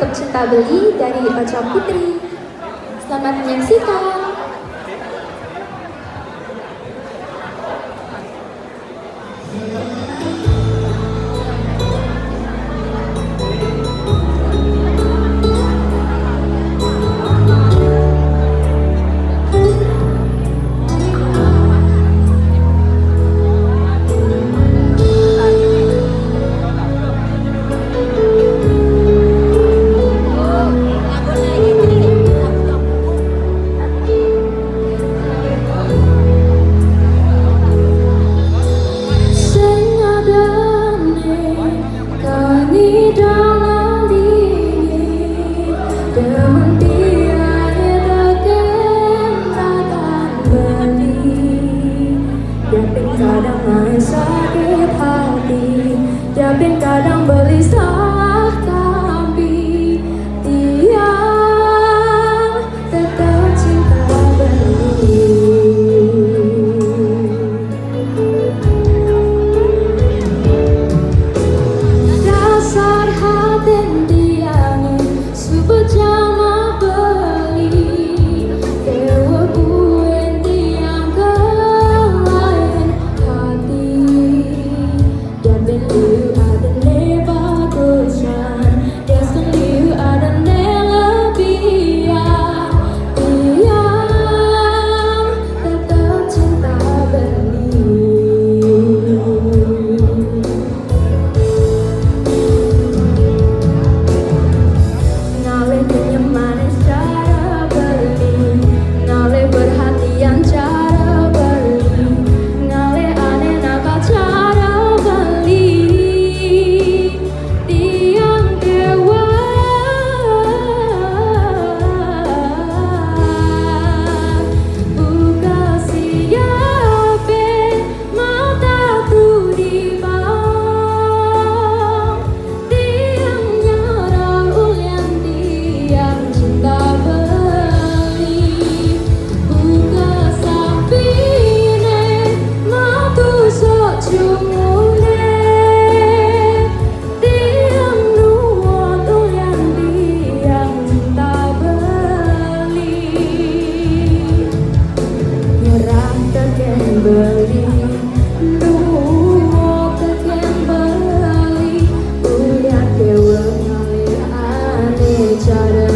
untuk Cinta Beli dari Ocha Putri. Selamat menyaksikan. Kadang sakit hati, Japin kadang belisah, tapi tiang tetap cinta Beli. Dasar hati tiang sebut jama Beli, dewa buen tiang kelain hati. Japin liu ada ne bagusan, Jaskan liu ada ne lebihan, tiang tetap cinta Beli. Ngale kenyamanan cara Beli, ngale perhatian cara Beli, ngale aneh nakal cara Beli. Tiang dewa buka siapin mata tuh di bawah. Tiang nyara ulian tiang cinta Beli, buka sapine matu sok cumune. Tiang nuwun ulian tiang cinta Beli, nyerah teken Beli, nuwun teken Beli, ulian dewa ngalir aneh cara